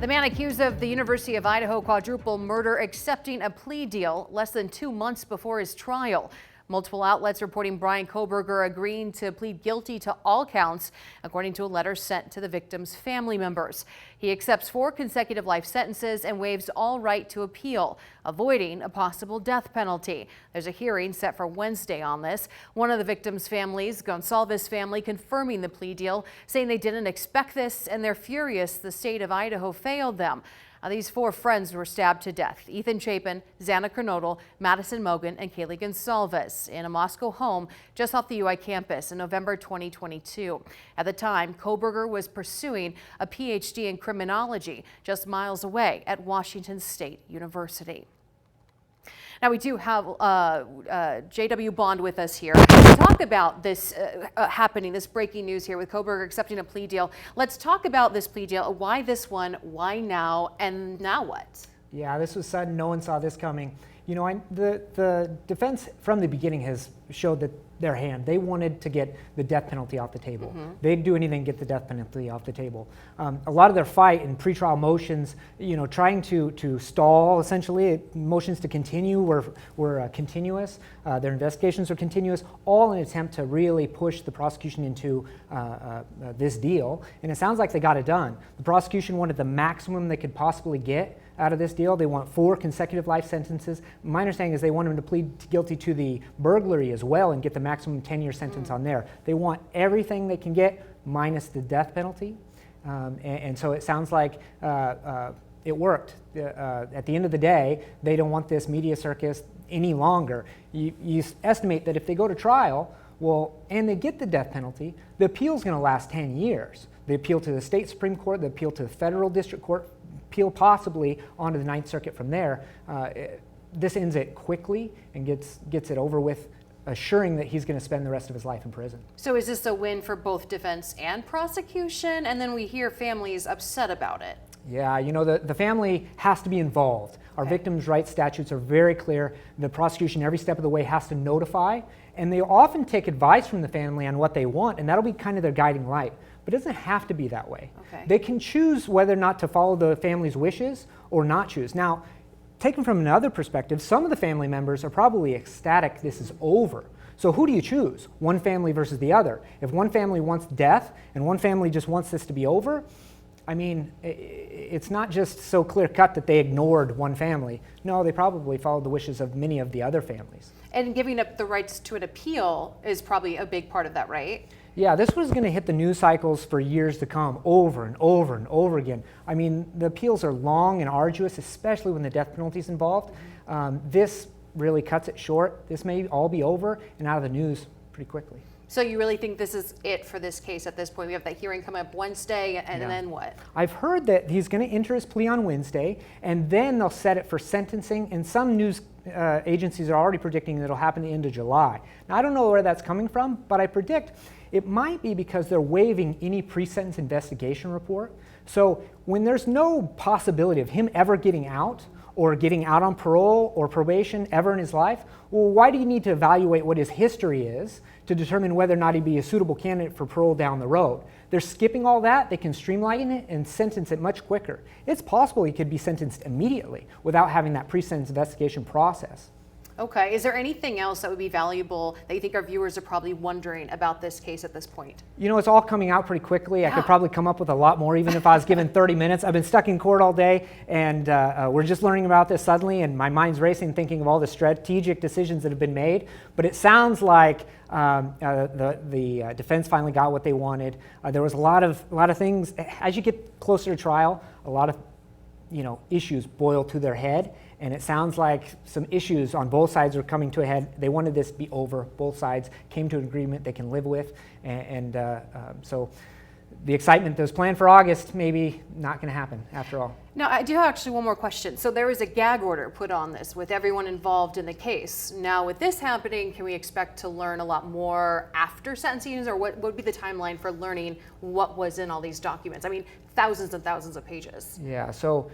The man accused of the University of Idaho quadruple murder accepting a plea deal less than 2 months before his trial. Multiple outlets reporting Bryan Kohberger agreeing to plead guilty to all counts, according to a letter sent to the victim's family members. He accepts 4 consecutive life sentences and waives all right to appeal, avoiding a possible death penalty. There's a hearing set for Wednesday on this. One of the victim's families, Gonsalves family, confirming the plea deal, saying they didn't expect this and they're furious the state of Idaho failed them. These 4 friends were stabbed to death: Ethan Chapin, Xana Kernodle, Madison Mogan, and Kaylee Gonsalves in a Moscow home just off the UI campus in November 2022. At the time, Kohberger was pursuing a PhD in criminology just miles away at Washington State University. Now we do have J.W. Bond with us here to talk about this happening, this breaking news here with Kohberger accepting a plea deal. Let's talk about this plea deal. Why this one? Why now? And now what? Yeah, this was sudden. No one saw this coming. You know, the defense from the beginning has showed that their hand. They wanted to get the death penalty off the table. They'd do anything to get the death penalty off the table. A lot of their fight in pretrial motions, you know, trying to stall, essentially, motions to continue were continuous. Their investigations were continuous, all in an attempt to really push the prosecution into this deal. And it sounds like they got it done. The prosecution wanted the maximum they could possibly get out of this deal. They want 4 consecutive life sentences. My understanding is they want him to plead guilty to the burglary as well and get the maximum 10-year sentence on there. They want everything they can get minus the death penalty. And so it sounds like it worked. At the end of the day, they don't want this media circus any longer. You estimate that if they go to trial, well, and they get the death penalty, the appeal's going to last 10 years. They appeal to the state Supreme Court, they appeal to the federal district court, appeal possibly onto the Ninth Circuit from there. This ends it quickly and gets it over with, assuring that he's going to spend the rest of his life in prison. So is this a win for both defense and prosecution? And then we hear families upset about it. Yeah, you know, the family has to be involved. Our victims' rights statutes are very clear. The prosecution every step of the way has to notify, and they often take advice from the family on what they want, and that'll be kind of their guiding light. But it doesn't have to be that way. They can choose whether or not to follow the family's wishes or not choose. Now, taken from another perspective, some of the family members are probably ecstatic this is over. So who do you choose? One family versus the other. If one family wants death and one family just wants this to be over, I mean, it's not just so clear-cut that they ignored one family. No, they probably followed the wishes of many of the other families. And giving up the rights to an appeal is probably a big part of that, right? Yeah, this was going to hit the news cycles for years to come, over and over and over again. I mean, the appeals are long and arduous, especially when the death penalty is involved. This really cuts it short. This may all be over and out of the news pretty quickly. So you really think this is it for this case at this point? We have that hearing coming up Wednesday, and then what? I've heard that he's going to enter his plea on Wednesday, and then they'll set it for sentencing, and some news agencies are already predicting that it'll happen at the end of July. Now, I don't know where that's coming from, but I predict it might be because they're waiving any pre-sentence investigation report. So when there's no possibility of him ever getting out, or getting out on parole or probation ever in his life, well, why do you need to evaluate what his history is to determine whether or not he'd be a suitable candidate for parole down the road? They're skipping all that. They can streamline it and sentence it much quicker. It's possible he could be sentenced immediately without having that pre-sentence investigation process. Okay, is there anything else that would be valuable that you think our viewers are probably wondering about this case at this point? You know, it's all coming out pretty quickly. Yeah. I could probably come up with a lot more even if I was given 30 minutes. I've been stuck in court all day, and we're just learning about this suddenly, and my mind's racing thinking of all the strategic decisions that have been made. But it sounds like the defense finally got what they wanted. There was a lot of things. As you get closer to trial, a lot of issues boil to their head, and it sounds like some issues on both sides are coming to a head. They wanted this to be over. Both sides came to an agreement they can live with, so the excitement that was planned for August maybe not going to happen after all. Now, I do have actually one more question. So there was a gag order put on this with everyone involved in the case. Now, with this happening, can we expect to learn a lot more after sentencing, or what would be the timeline for learning what was in all these documents? I mean, thousands and thousands of pages. Yeah, so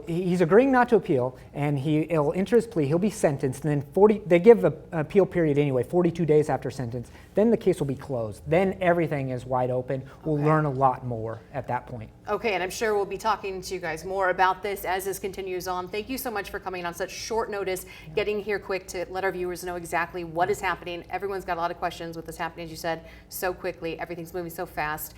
he's agreeing not to appeal, and he'll enter his plea. He'll be sentenced, and then they give an appeal period anyway, 42 days after sentence. Then the case will be closed. Then everything is wide open. We'll learn a lot more at that point. Okay, and I'm sure we'll be talking to you guys more about this as this continues on. Thank you so much for coming on such short notice, getting here quick to let our viewers know exactly what is happening. Everyone's got a lot of questions with this happening, as you said, so quickly. Everything's moving so fast.